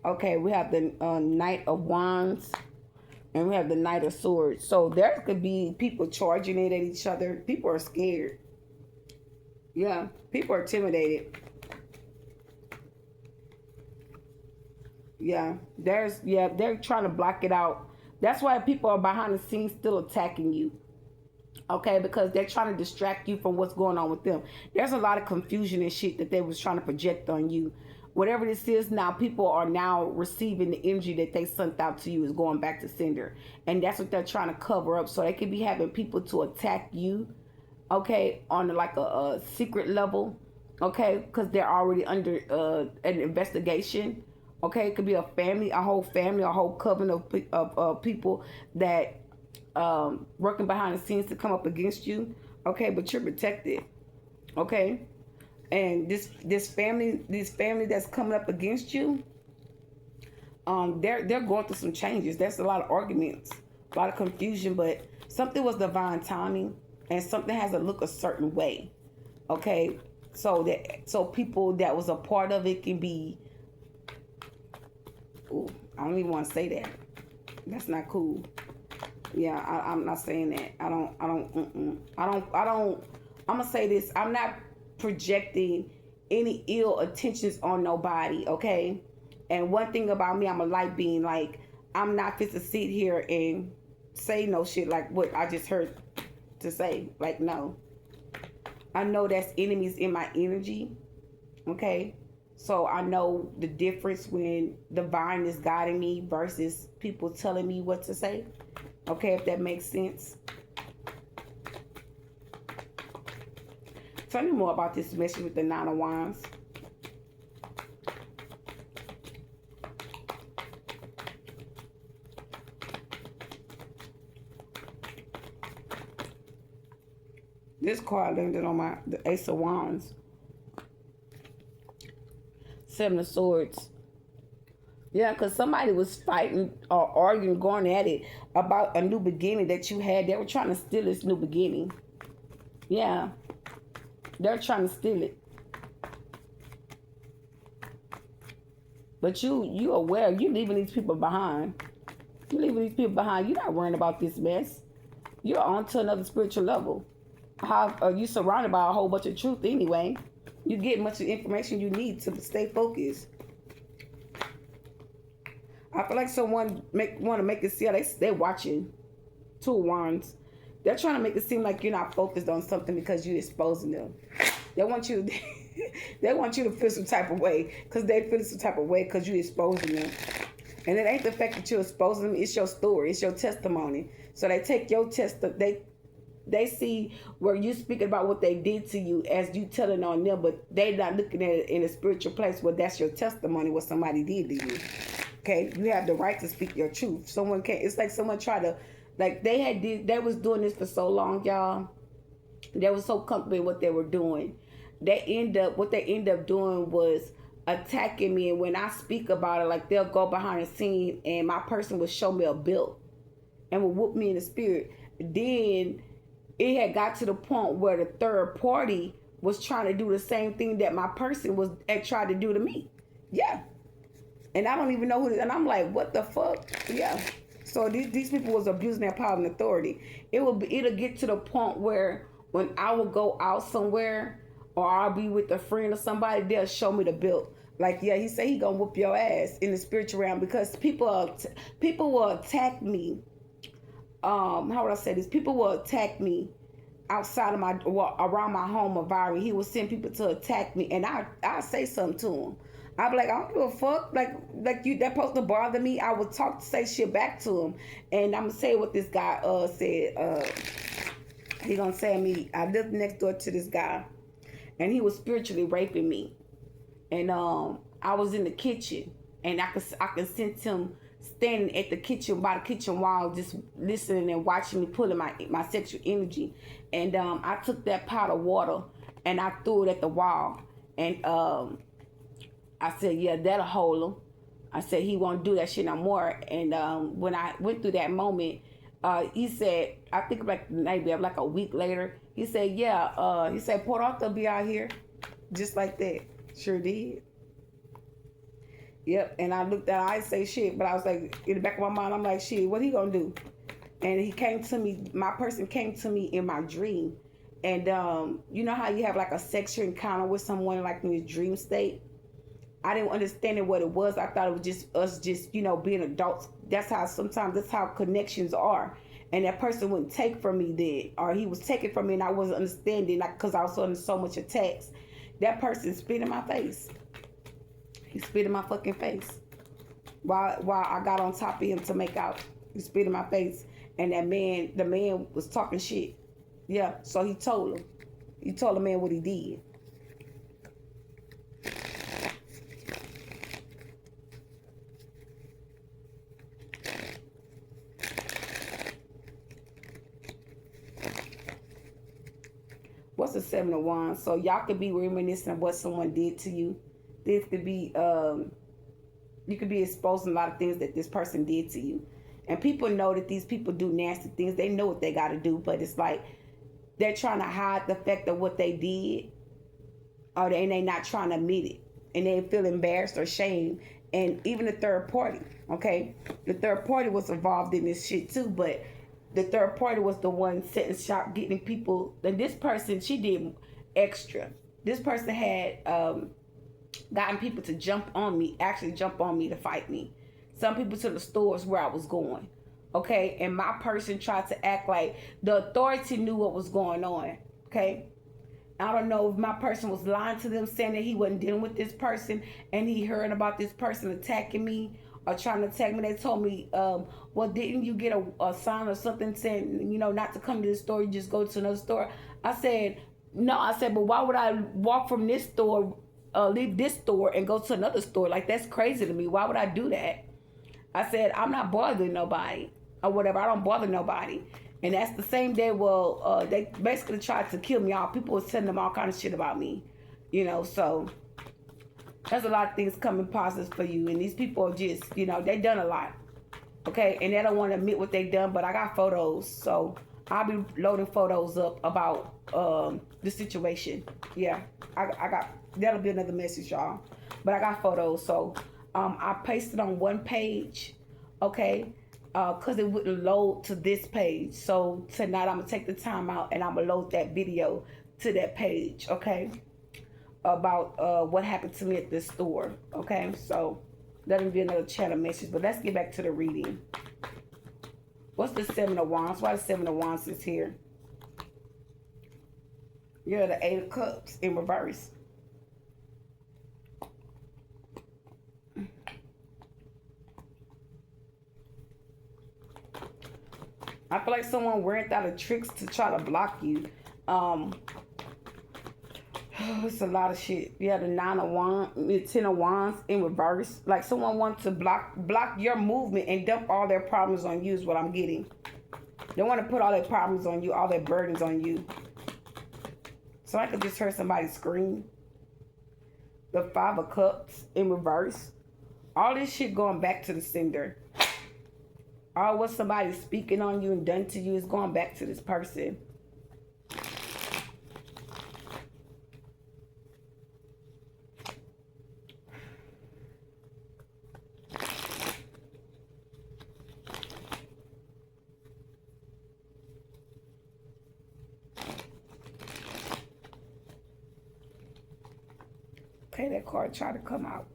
Okay, we have the Knight of Wands. And we have the Knight of Swords. So there could be people charging it at each other. People are scared. Yeah, people are intimidated. Yeah, they're trying to block it out. That's why people are behind the scenes still attacking you. Okay, because they're trying to distract you from what's going on with them. There's a lot of confusion and shit that they was trying to project on you. Whatever this is now, people are now receiving the energy that they sent out to you is going back to sender, and that's what they're trying to cover up. So they could be having people to attack you, okay, on like a secret level, okay, because they're already under an investigation. Okay, it could be a family, a whole family, a whole coven of people that working behind the scenes to come up against you. Okay, but you're protected. Okay, and this family that's coming up against you, they're going through some changes. There's a lot of arguments, a lot of confusion, but something was divine timing, and something has to look a certain way. Okay, so people that was a part of it can be. Ooh, I don't even want to say that. That's not cool. Yeah, I'm not saying that. I don't. I'm gonna say this. I'm not projecting any ill intentions on nobody. Okay. And one thing about me, I'm a light being. Like, I'm not fit to sit here and say no shit like what I just heard to say. Like, no. I know that's enemies in my energy. Okay. So I know the difference when divine is guiding me versus people telling me what to say. Okay, if that makes sense. Tell me more about this message with the Nine of Wands. This card landed on the Ace of Wands. Seven of Swords. Yeah, because somebody was fighting or arguing, going at it about a new beginning that you had. They were trying to steal this new beginning. Yeah. They're trying to steal it. But you aware, you leaving these people behind. You leaving these people behind. You're not worrying about this mess. You're on to another spiritual level. How are you surrounded by a whole bunch of truth anyway? You get much of the information you need to stay focused. I feel like someone want to make it seem like they're watching. Two of Wands. They're trying to make it seem like you're not focused on something because you're exposing them. They want you to, they want you to feel some type of way because they feel some type of way because you're exposing them. And it ain't the fact that you're exposing them. It's your story. It's your testimony. So they take your they see where you speaking about what they did to you as you telling on them, but they not looking at it in a spiritual place where that's your testimony, what somebody did to you. Okay, you have the right to speak your truth. Someone can't. It's like someone try to, like they was doing this for so long, y'all. They were so comfortable in what they were doing. What they end up doing was attacking me, and when I speak about it, like they'll go behind the scene, and my person would show me a bill, and would whoop me in the spirit. Then it had got to the point where the third party was trying to do the same thing that my person had tried to do to me. Yeah. And I don't even know who, and I'm like, what the fuck? Yeah. So these people was abusing their power and authority. It'll get to the point where when I will go out somewhere or I'll be with a friend or somebody, they'll show me the bill. Like, yeah, he said he gonna whoop your ass in the spiritual realm because people will attack me. How would I say this? People will attack me outside of around my home environment. He will send people to attack me, and I say something to him. I'll be like, I don't give a fuck. Like you, that supposed to bother me. I would say shit back to him, and I'm gonna say what this guy said. He gonna say to me, I lived next door to this guy, and he was spiritually raping me, and I was in the kitchen, and I could sense him standing at the kitchen, by the kitchen wall, just listening and watching me pulling my sexual energy. And I took that pot of water and I threw it at the wall. And I said, yeah, that'll hold him. I said, he won't do that shit no more. And when I went through that moment, he said, I think maybe like a week later, he said, yeah, he said, Port Arthur be out here. Just like that. Sure did. Yep, and I looked at, I didn't say shit, but I was like, in the back of my mind, I'm like, shit, what he gonna do? And he came to me, my person came to me in my dream. And you know how you have like a sexual encounter with someone like in your dream state? I didn't understand what it was. I thought it was just us, just being adults. That's how connections are. And that person wouldn't take from me then, or he was taking from me, and I wasn't understanding because I was under so much attacks. That person spit in my face. He spit in my fucking face while I got on top of him to make out. He spit in my face, and the man was talking shit. Yeah, so he told him. He told the man what he did. What's the Seven of Wands? So y'all could be reminiscing of what someone did to you. This could be, you could be exposing a lot of things that this person did to you. And people know that these people do nasty things. They know what they got to do, but it's like they're trying to hide the fact of what they did, or they not trying to admit it, and they feel embarrassed or shame. And even the third party, okay, the third party was involved in this shit too, but the third party was the one setting shop, getting people. And this person, she did extra. This person had gotten people to jump on me to fight me. Some people to the stores where I was going. Okay, and my person tried to act like the authority knew what was going on. Okay, I don't know if my person was lying to them, saying that he wasn't dealing with this person, and he heard about this person attacking me or trying to attack me. They told me, well, didn't you get a sign or something saying, not to come to this store, you just go to another store? I said, no. I said, but why would I walk from this store, leave this store and go to another store? Like, that's crazy to me. Why would I do that? I said, I'm not bothering nobody or whatever. I don't bother nobody. And that's the same day, they basically tried to kill me off. People was telling them all kind of shit about me, so there's a lot of things coming positive for you. And these people are just, they done a lot, okay? And they don't want to admit what they done, but I got photos, so I'll be loading photos up about the situation. Yeah, I got, that'll be another message, y'all. But I got photos, so I pasted on one page, okay? Because it wouldn't load to this page. So tonight I'm going to take the time out and I'm going to load that video to that page, okay? About what happened to me at this store, okay? So that'll be another channel message. But let's get back to the reading. What's the Seven of Wands? Why the Seven of Wands is here? You're the Eight of Cups in reverse. I feel like someone ran out of tricks to try to block you. It's a lot of shit. You have the Nine of Wands, the Ten of Wands in reverse. Like someone wants to block your movement and dump all their problems on you is what I'm getting. They want to put all their problems on you, all their burdens on you. So I could just hear somebody scream. The Five of Cups in reverse. All this shit going back to the sender. All what somebody's speaking on you and done to you is going back to this person. Okay, that card tried to come out.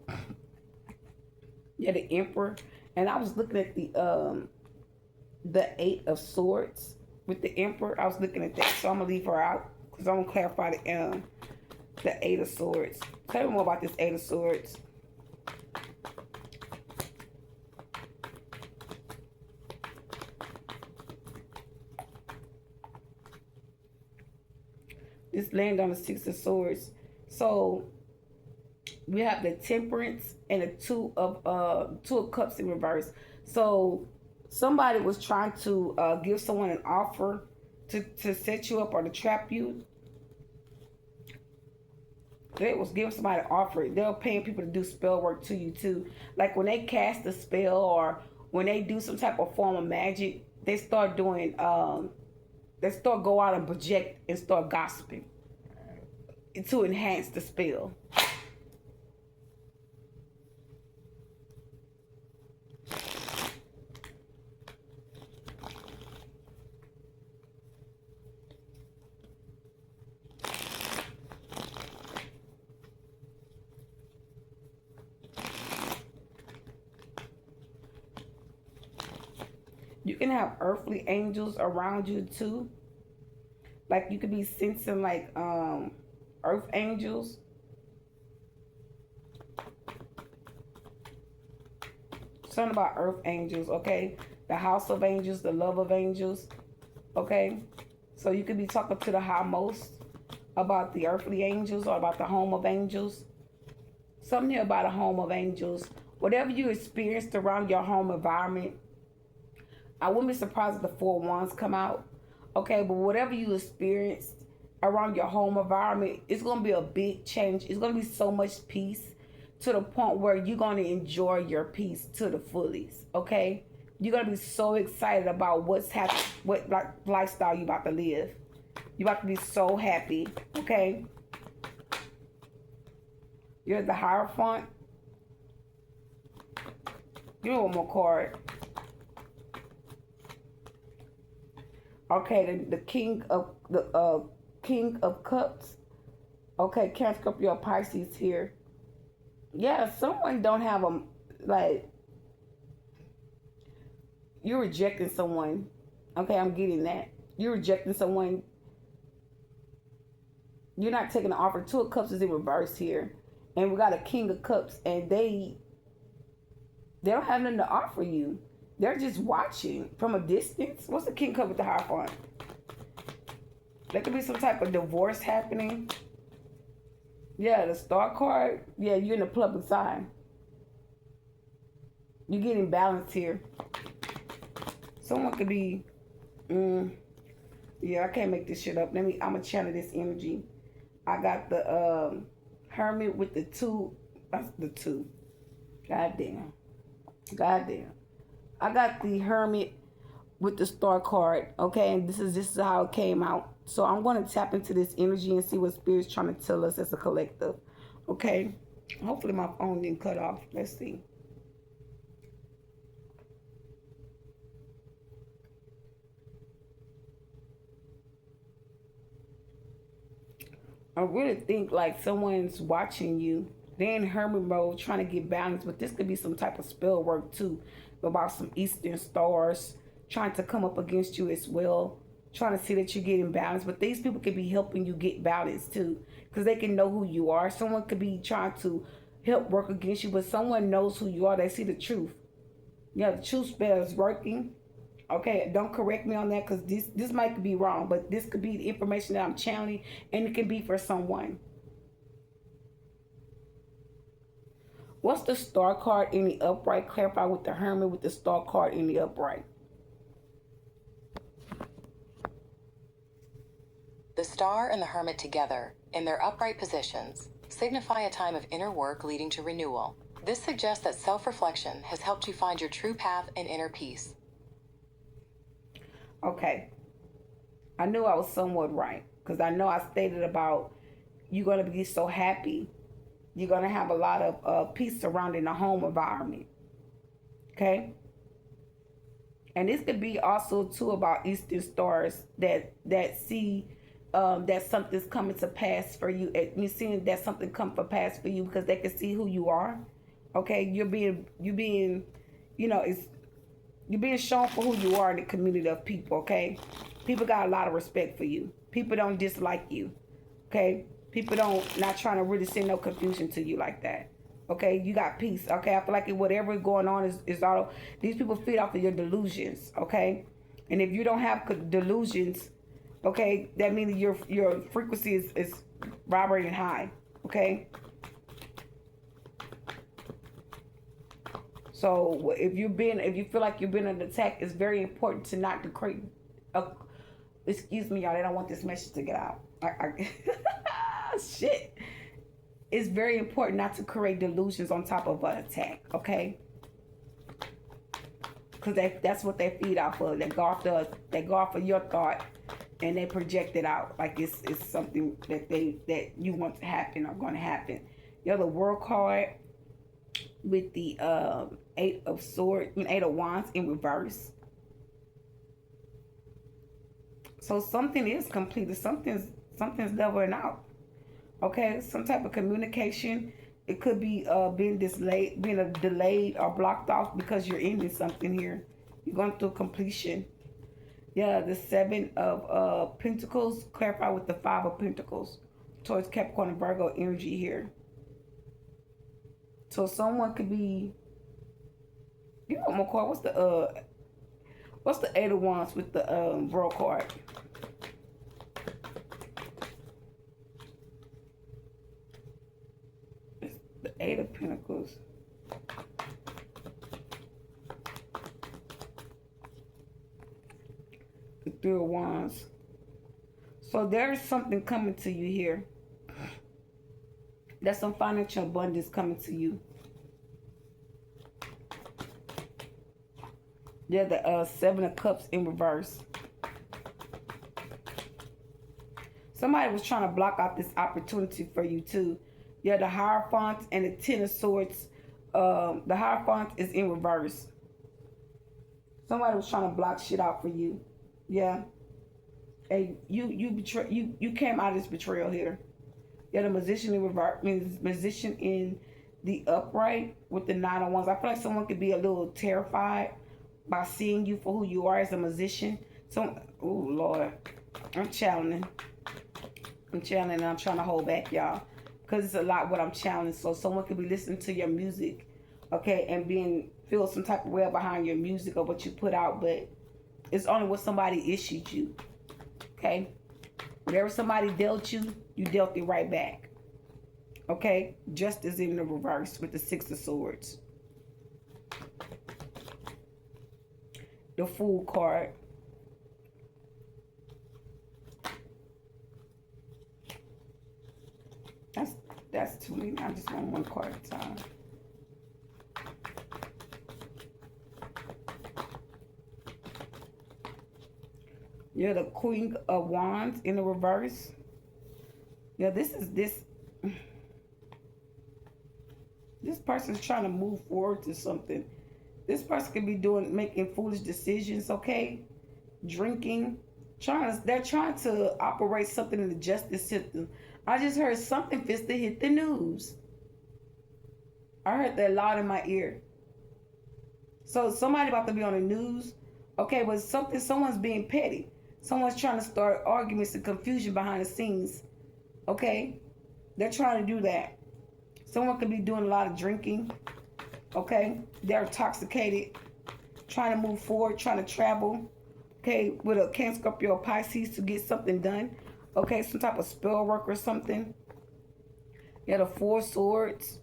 Yeah, the Emperor. And I was looking at the Eight of Swords with the Emperor. I was looking at that, so I'm gonna leave her out because I'm gonna clarify the Eight of Swords. Tell me more about this Eight of Swords. This land on the Six of Swords. So we have the Temperance and the Two of Cups in reverse. So somebody was trying to give someone an offer to set you up or to trap you. They was giving somebody an offer. They were paying people to do spell work to you too. Like when they cast a spell or when they do some type of form of magic, they start doing, they start go out and project and start gossiping to enhance the spell. You can have earthly angels around you too. Like you could be sensing like earth angels. Something about earth angels, okay? The house of angels, the love of angels, okay? So you could be talking to the high most about the earthly angels or about the home of angels. Something here about a home of angels. Whatever you experienced around your home environment, I wouldn't be surprised if the four wands come out. Okay, but whatever you experienced around your home environment, it's gonna be a big change. It's gonna be so much peace to the point where you're gonna enjoy your peace to the fullest. Okay, you're gonna be so excited about what's happening, what like lifestyle you about to live. You about to be so happy. Okay, you're the Hierophant. Give me one more card. Okay, the King of Cups. Okay, Cancer, Scorpio, Pisces here. Yeah, someone don't have a like. You're rejecting someone. Okay, I'm getting that. You're rejecting someone. You're not taking the offer. Two of Cups is in reverse here, and we got a King of Cups, and they don't have nothing to offer you. They're just watching from a distance. What's the King Cup with the Hierophant? There could be some type of divorce happening. Yeah, the Star card. Yeah, you're in the public side. You're getting balance here. Someone could be, yeah, I can't make this shit up. I'm gonna channel this energy. I got the Hermit with the two. That's the two. Goddamn. I got the Hermit with the Star card. Okay, and this is how it came out. So I'm going to tap into this energy and see what Spirit's trying to tell us as a collective. Okay. Hopefully my phone didn't cut off. Let's see. I really think like someone's watching you. They're in hermit mode trying to get balance, but this could be some type of spell work too, about some eastern stars trying to come up against you as well, trying to see that you're getting balance. But these people could be helping you get balance too, because they can know who you are. Someone could be trying to help work against you, but someone knows who you are. They see the truth. Yeah, the truth spell is working. Okay, don't correct me on that because this might be wrong, but this could be the information that I'm channeling, and it can be for someone. What's the Star card in the upright? Clarify with the Hermit with the Star card in the upright. The Star and the Hermit together, in their upright positions, signify a time of inner work leading to renewal. This suggests that self-reflection has helped you find your true path and inner peace. Okay. I knew I was somewhat right because I know I stated about you're going to be so happy. You're going to have a lot of peace surrounding the home environment. Okay? And this could be also too about Eastern stars that see that something's coming to pass for you. You're seeing that something come for pass for you because they can see who you are. Okay? You're being you're being shown for who you are in the community of people, okay? People got a lot of respect for you. People don't dislike you, okay? People not trying to really send no confusion to you like that, okay? You got peace, okay? I feel like whatever is going on is all, these people feed off of your delusions, okay? And if you don't have delusions, okay, that means your frequency is vibrating high, okay? So if you feel like you've been under attack, it's very important to not create. Excuse me, y'all. They don't want this message to get out. Shit. It's very important not to create delusions on top of an attack. Okay. Because that's what they feed off of. They go off of your thought, and they project it out like it's something that you want to happen or going to happen. You're the World card with the Eight of Wands in reverse. So something is completed. Something's leveling out. Okay, some type of communication. It could be being delayed or blocked off because you're ending something here. You're going through completion. Yeah, the Seven of Pentacles clarify with the Five of Pentacles towards Capricorn and Virgo energy here. So someone could be, you know, more card. What's the Eight of Wands with the World card? It's the Eight of Pentacles. The Three of Wands. So there's something coming to you here. There's some financial abundance coming to you. Yeah, the Seven of Cups in reverse. Somebody was trying to block out this opportunity for you too. Yeah, the Hierophant and the Ten of Swords. The Hierophant is in reverse. Somebody was trying to block shit out for you. Yeah. Hey, you came out of this betrayal here. Yeah, the Magician in reverse means Magician in the upright with the Nine of Wands. I feel like someone could be a little terrified by seeing you for who you are as a musician. So, oh Lord, I'm channeling and I'm trying to hold back, y'all, because it's a lot what I'm channeling. So someone could be listening to your music, okay, and feel some type of way behind your music or what you put out, but it's only what somebody issued you, okay? Whatever somebody dealt you, you dealt it right back, okay? Justice in the reverse with the Six of Swords. The Fool card. That's too many. I just want one card at a time. Yeah, the Queen of Wands in the reverse. Yeah, this person's trying to move forward to something. This person could be making foolish decisions, okay? Drinking, they're trying to operate something in the justice system. I just heard something fits to hit the news. I heard that loud in my ear. So somebody about to be on the news, okay, but someone's being petty. Someone's trying to start arguments and confusion behind the scenes, okay? They're trying to do that. Someone could be doing a lot of drinking, okay? They're intoxicated, trying to move forward, trying to travel, okay, with a Cancer, Scorpio, Pisces to get something done, okay, some type of spell work or something. Yeah, the Four of Swords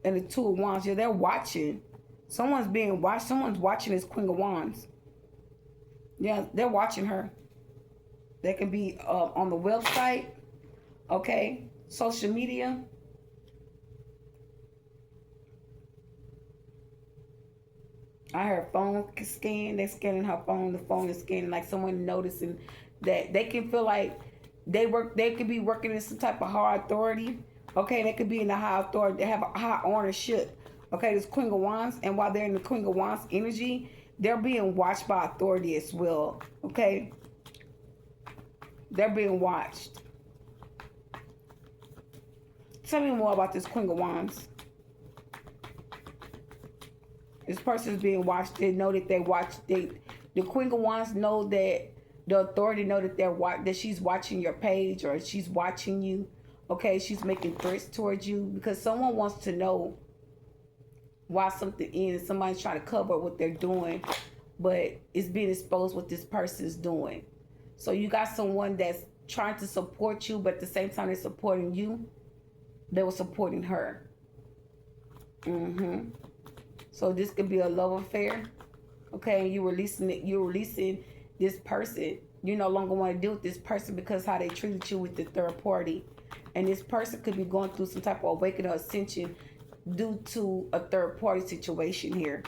and the Two of Wands. Yeah, they're watching. Someone's being watched. Someone's watching this Queen of Wands. Yeah, they're watching her. They can be on the website, okay, social media. I heard phone scan. They're scanning her phone. The phone is scanning, like someone noticing that they can feel like they could be working in some type of high authority. Okay, they could be in the high authority. They have a high ownership. Okay, this Queen of Wands, and while they're in the Queen of Wands energy, they're being watched by authority as well. Okay, they're being watched. Tell me more about this Queen of Wands. This person is being watched. They know that they watch. The Queen of Wands know that the authority know that that she's watching your page or she's watching you. Okay, she's making threats towards you because someone wants to know why something is. Somebody's trying to cover what they're doing, but it's being exposed what this person is doing. So you got someone that's trying to support you, but at the same time they're supporting you. They were supporting her. So this could be a love affair. Okay, you're releasing this person. You no longer want to deal with this person because how they treated you with the third party. And this person could be going through some type of awakening or ascension due to a third party situation here.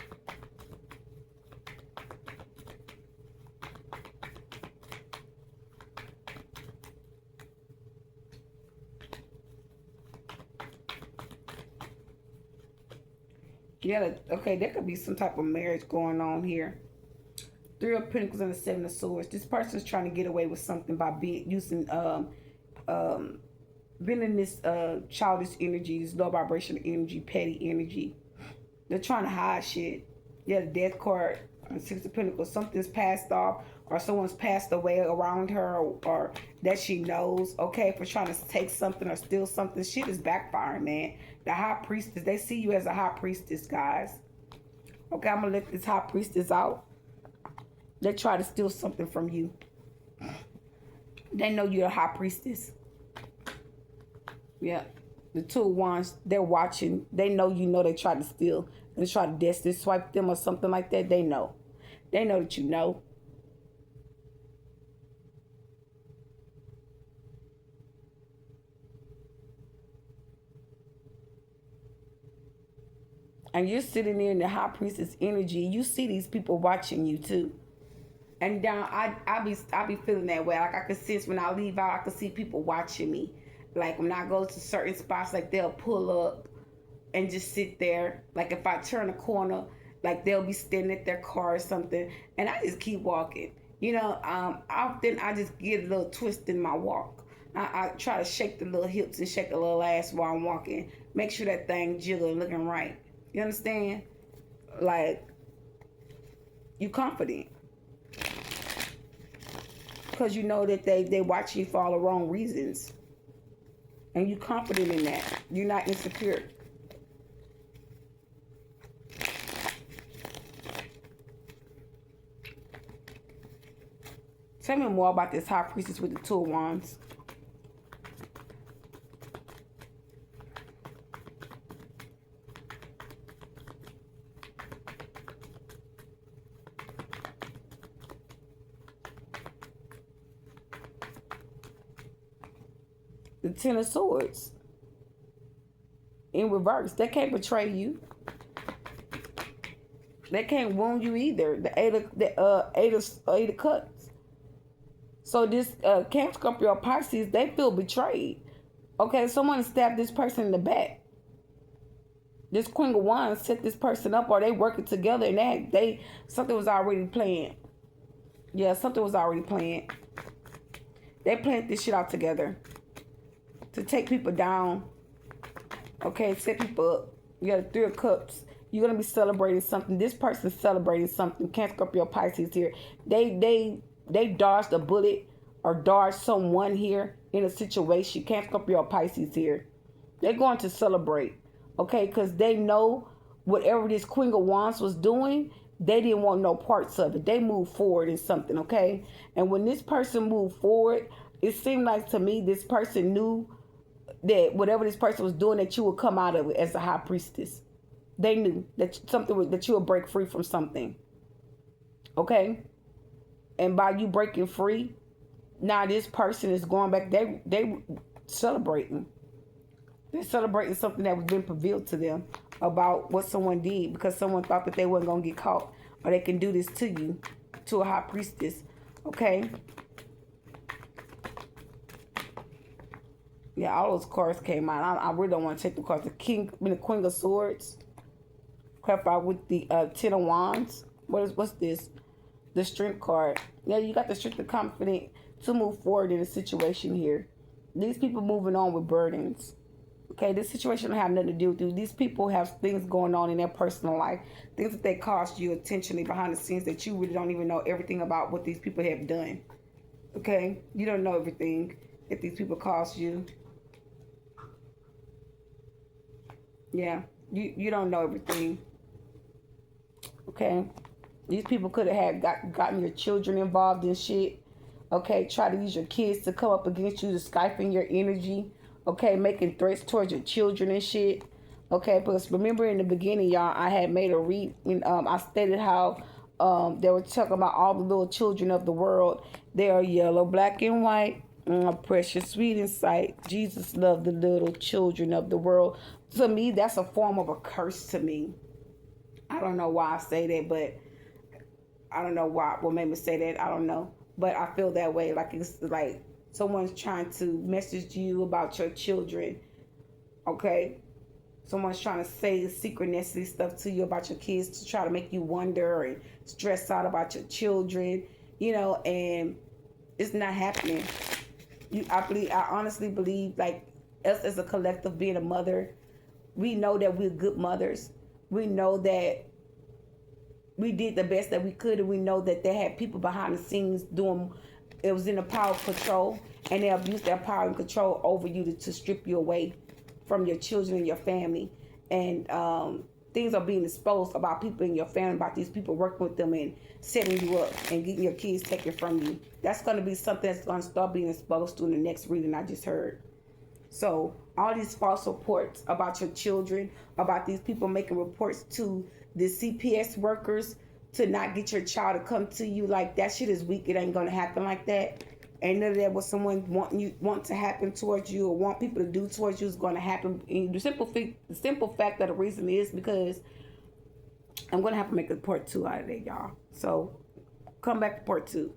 Yeah, okay, there could be some type of marriage going on here. Three of Pentacles and the Seven of Swords. This person's trying to get away with something by using being in this childish energy, this low vibration energy, petty energy. They're trying to hide shit. Yeah, the Death card. And Six of Pentacles, something's passed off, or someone's passed away around her, or that she knows, okay, for trying to take something or steal something. Shit is backfiring, man. The High Priestess, they see you as a High Priestess, guys. Okay, I'm going to let this High Priestess out. They try to steal something from you. They know you're a High Priestess. Yeah. The Two of Wands, they're watching. They know you know they try to steal. And try to destiny swipe them or something like that. They know. They know that you know. And you're sitting there in the High Priestess energy. You see these people watching you too. And down, I be feeling that way. Like I can sense when I leave out, I can see people watching me. Like when I go to certain spots, like they'll pull up and just sit there. Like if I turn a corner, like they'll be standing at their car or something, and I just keep walking. You know, often I just get a little twist in my walk. I try to shake the little hips and shake a little ass while I'm walking. Make sure that thing jiggling, looking right. You understand? Like, you confident. Because you know that they watch you for all the wrong reasons. And you confident in that. You're not insecure. Tell me more about this High Priestess with the Two of Wands. The Ten of Swords. In reverse. They can't betray you. They can't wound you either. The Eight of Cups. So this Cancer, Scorpio, Pisces, they feel betrayed. Okay, someone stabbed this person in the back. This Queen of Wands set this person up, or they working together, and they something was already planned. Yeah, something was already planned. They planned this shit out together to take people down. Okay, set people up. You got the Three of Cups. You're gonna be celebrating something. This person's celebrating something. Cancer, Scorpio, Pisces here. They dodged a bullet or dodged someone here in a situation. Cancer, Scorpio, Pisces here. They're going to celebrate. Okay, because they know whatever this Queen of Wands was doing, they didn't want no parts of it. They moved forward in something, okay? And when this person moved forward, it seemed like to me this person knew that whatever this person was doing, that you would come out of it as a High Priestess. They knew that that you would break free from something. Okay? And by you breaking free, now this person is going back. They celebrating. They're celebrating something that was been revealed to them about what someone did, because someone thought that they weren't going to get caught, or they can do this to you, to a High Priestess. Okay? Yeah, all those cards came out. I really don't want to take the cards. The Queen of Swords. Clarify with the Ten of Wands. What's this? The Strength card. Yeah, you got the strength and confidence to move forward in a situation here. These people moving on with burdens. Okay, this situation don't have nothing to do with you. These people have things going on in their personal life. Things that they cost you intentionally behind the scenes that you really don't even know everything about what these people have done. Okay? You don't know everything that these people cost you. Yeah, you don't know everything. Okay? These people could have gotten your children involved in shit. Okay? Try to use your kids to come up against you, to stifle your energy. Okay? Making threats towards your children and shit. Okay? Because remember in the beginning, y'all, I had made a read. I stated how they were talking about all the little children of the world. They are yellow, black, and white. Precious, sweet in sight. Jesus loved the little children of the world. To me, that's a form of a curse to me. I don't know why I say that, but I don't know what made me say that. I don't know. But I feel that way. Like it's like someone's trying to message you about your children. Okay? Someone's trying to say secrecy stuff to you about your kids to try to make you wonder and stress out about your children. You know, and it's not happening. I honestly believe, like, us as a collective being a mother, we know that we're good mothers. We know that we did the best that we could, and we know that they had people behind the scenes doing. It was in the power of control, and they abused their power and control over you to strip you away from your children and your family. And things are being exposed about people in your family, about these people working with them and setting you up and getting your kids taken from you. That's going to be something that's going to start being exposed to in the next reading I just heard. So all these false reports about your children, about these people making reports to the CPS workers to not get your child to come to you, like, that shit is weak. It ain't going to happen like that. Ain't none of that what someone want to happen towards you or want people to do towards you is going to happen. And the simple fact that the reason is because I'm going to have to make a part 2 out of it, y'all. So come back to part 2.